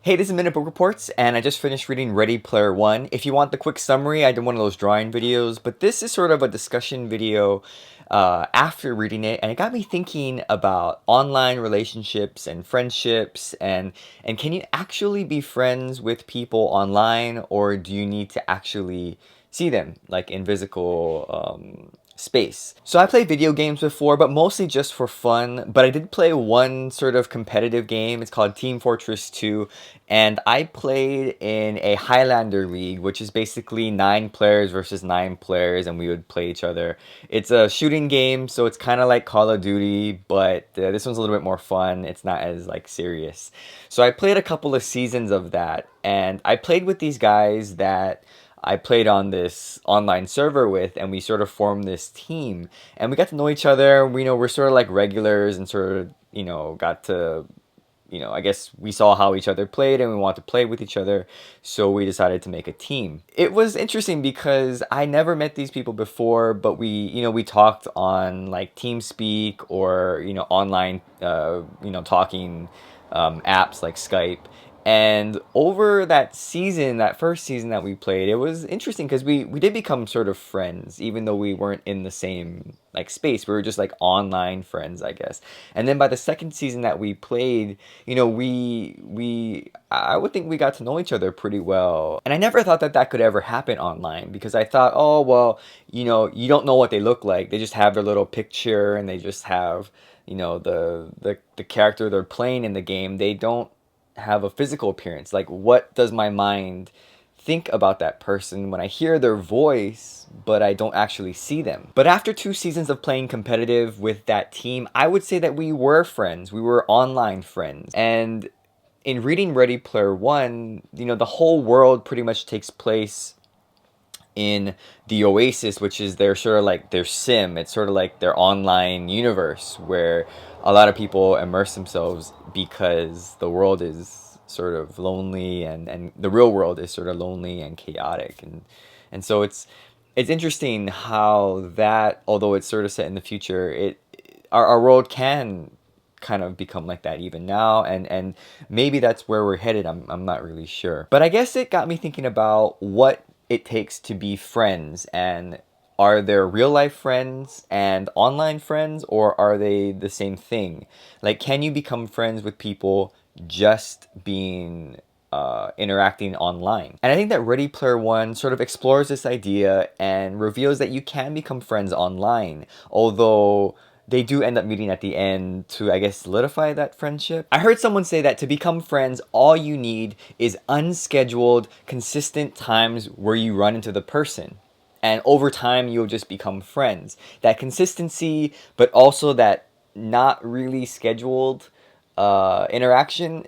Hey, this is Minute Book Reports, and I just finished reading Ready Player One. If you want the quick summary, I did one of those drawing videos, but this is sort of a discussion video after reading it, and it got me thinking about online relationships and friendships, and can you actually be friends with people online, or do you need to actually see them, like in physical space. So I played video games before, but mostly just for fun. But I did play one sort of competitive game. It's called Team Fortress 2. And I played in a Highlander League, which is basically 9 players versus 9 players, and we would play each other. It's a shooting game, so it's kind of like Call of Duty, but this one's a little bit more fun. It's not as like serious. So I played a couple of seasons of that, and I played with these guys that I played on this online server with, and we sort of formed this team, and we got to know each other. We're sort of like regulars, and sort of got to I guess we saw how each other played, and we wanted to play with each other, so we decided to make a team. It was interesting because I never met these people before, but we talked on like TeamSpeak or online talking apps like Skype. And over that season, that first season that we played, it was interesting because we did become sort of friends, even though we weren't in the same like space. We were just like online friends, I guess. And then by the second season that we played, we I would think we got to know each other pretty well. And I never thought that that could ever happen online because I thought, oh well, you don't know what they look like. They just have their little picture and they just have the character they're playing in the game. They don't have a physical appearance. Like, what does my mind think about that person when I hear their voice, but I don't actually see them? But after 2 seasons of playing competitive with that team, I would say that we were friends. We were online friends. And in reading Ready Player One, the whole world pretty much takes place in the Oasis, which is their sort of like their sim. It's sort of like their online universe where a lot of people immerse themselves because the world is sort of lonely, and the real world is sort of lonely and chaotic, and so it's interesting how that, although it's sort of set in the future, our world can kind of become like that even now, and maybe that's where we're headed. I'm not really sure, but I guess it got me thinking about what it takes to be friends, and are there real life friends and online friends, or are they the same thing? Like, can you become friends with people just being interacting online? And I think that Ready Player One sort of explores this idea and reveals that you can become friends online, although they do end up meeting at the end to, I guess, solidify that friendship. I heard someone say that to become friends, all you need is unscheduled, consistent times where you run into the person. And over time, you'll just become friends. That consistency, but also that not really scheduled interaction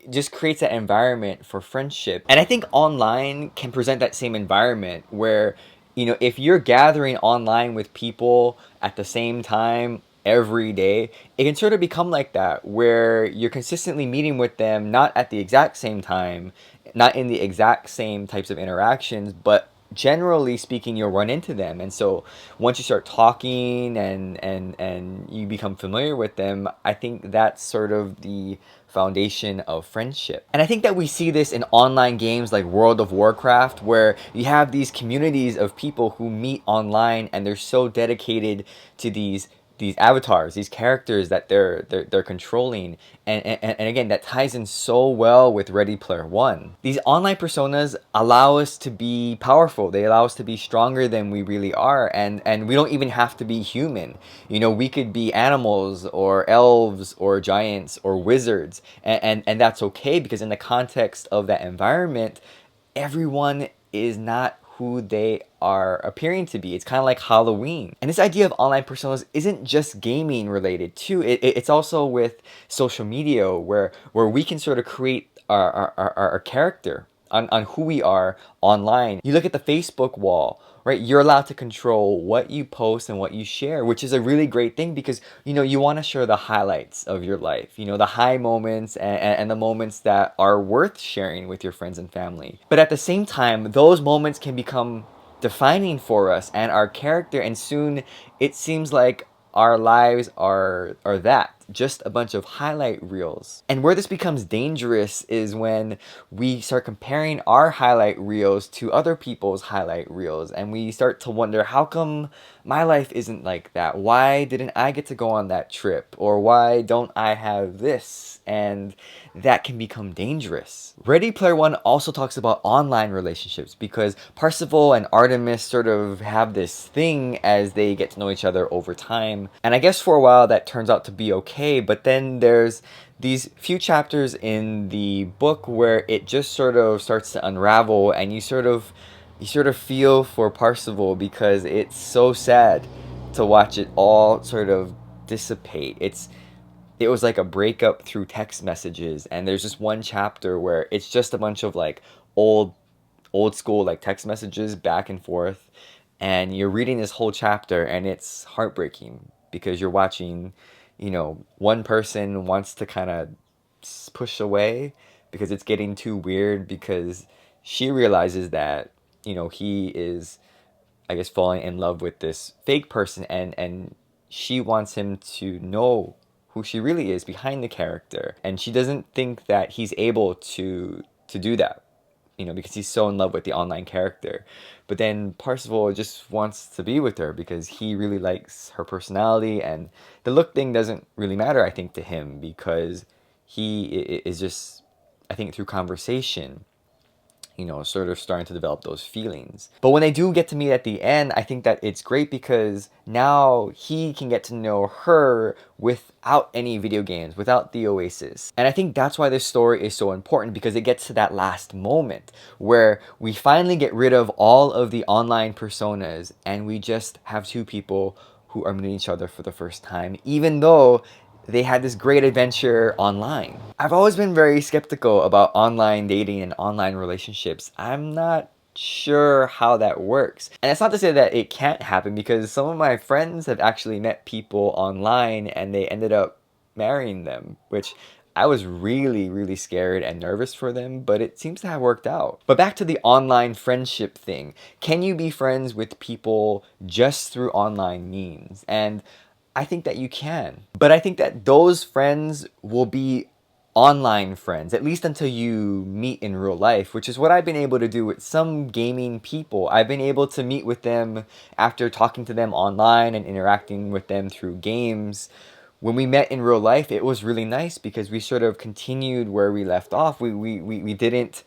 just creates that environment for friendship. And I think online can present that same environment where, if you're gathering online with people at the same time every day, it can sort of become like that where you're consistently meeting with them, not at the exact same time, not in the exact same types of interactions, but generally speaking, you'll run into them. And so once you start talking and you become familiar with them, I think that's sort of the foundation of friendship. And I think that we see this in online games like World of Warcraft, where you have these communities of people who meet online, and they're so dedicated to these avatars, these characters that they're controlling, and again, that ties in so well with Ready Player One. These online personas allow us to be powerful. They allow us to be stronger than we really are, and we don't even have to be human. We could be animals or elves or giants or wizards, and that's okay, because in the context of that environment, everyone is not who they are appearing to be. It's kind of like Halloween. And this idea of online personas isn't just gaming related too. It's also with social media, where we can sort of create our character on who we are online. You look at the Facebook wall, right? You're allowed to control what you post and what you share, which is a really great thing, because you want to share the highlights of your life, the high moments, and the moments that are worth sharing with your friends and family. But at the same time, those moments can become defining for us and our character, and soon it seems like our lives are that. just a bunch of highlight reels. And where this becomes dangerous is when we start comparing our highlight reels to other people's highlight reels, and we start to wonder, how come my life isn't like that? Why didn't I get to go on that trip? Or why don't I have this? And that can become dangerous. Ready Player One also talks about online relationships, because Parsifal and Artemis sort of have this thing as they get to know each other over time. And I guess for a while that turns out to be okay, but then there's these few chapters in the book where it just sort of starts to unravel, and you sort of feel for Parsifal, because it's so sad to watch it all sort of dissipate. It was like a breakup through text messages, and there's just one chapter where it's just a bunch of like old school like text messages back and forth, and you're reading this whole chapter and it's heartbreaking, because you're watching, one person wants to kind of push away because it's getting too weird, because she realizes that he is, I guess, falling in love with this fake person, and she wants him to know who she really is behind the character, and she doesn't think that he's able to do that, because he's so in love with the online character. But then Parsifal just wants to be with her because he really likes her personality, and the look thing doesn't really matter, I think, to him, because he is just, I think, through conversation, sort of starting to develop those feelings. But when they do get to meet at the end, I think that it's great, because now he can get to know her without any video games, without the Oasis. And I think that's why this story is so important, because it gets to that last moment where we finally get rid of all of the online personas, and we just have two people who are meeting each other for the first time, even though they had this great adventure online. I've always been very skeptical about online dating and online relationships. I'm not sure how that works. And it's not to say that it can't happen, because some of my friends have actually met people online and they ended up marrying them, which I was really, really scared and nervous for them, but it seems to have worked out. But back to the online friendship thing. Can you be friends with people just through online means? And I think that you can. But I think that those friends will be online friends, at least until you meet in real life, which is what I've been able to do with some gaming people. I've been able to meet with them after talking to them online and interacting with them through games. When we met in real life, it was really nice, because we sort of continued where we left off. We didn't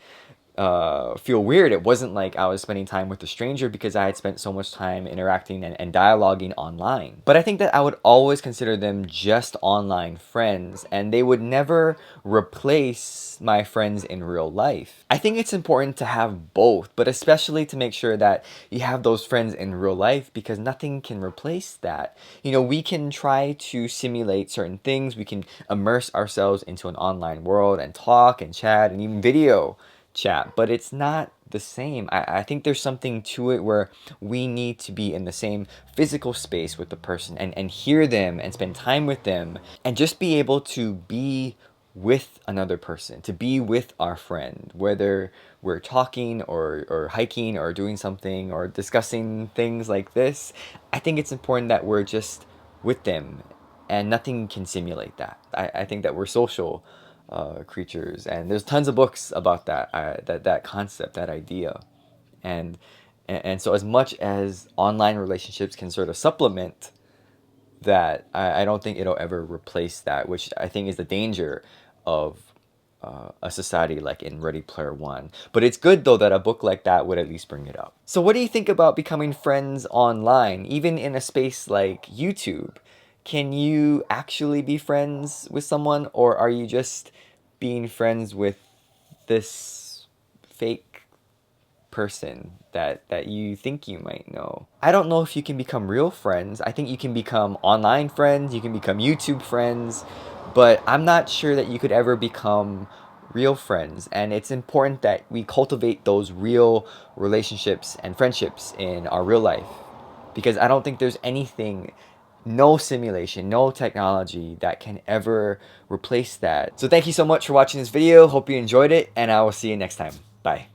feel weird. It wasn't like I was spending time with a stranger, because I had spent so much time interacting and dialoguing online. But I think that I would always consider them just online friends, and they would never replace my friends in real life. I think it's important to have both, but especially to make sure that you have those friends in real life, because nothing can replace that. We can try to simulate certain things. We can immerse ourselves into an online world and talk and chat and even video chat, but it's not the same. I think there's something to it where we need to be in the same physical space with the person, and hear them and spend time with them, and just be able to be with another person, to be with our friend, whether we're talking or hiking or doing something or discussing things like this. I think it's important that we're just with them, and nothing can simulate that. I think that we're social creatures, and there's tons of books about that, that concept, that idea. And so as much as online relationships can sort of supplement that, I don't think it'll ever replace that, which I think is the danger of a society like in Ready Player One. But it's good, though, that a book like that would at least bring it up. So what do you think about becoming friends online, even in a space like YouTube? Can you actually be friends with someone, or are you just being friends with this fake person that you think you might know? I don't know if you can become real friends. I think you can become online friends, you can become YouTube friends, but I'm not sure that you could ever become real friends. And it's important that we cultivate those real relationships and friendships in our real life, because I don't think there's anything, no simulation, no technology that can ever replace that. So thank you so much for watching this video. Hope you enjoyed it, and I will see you next time. Bye.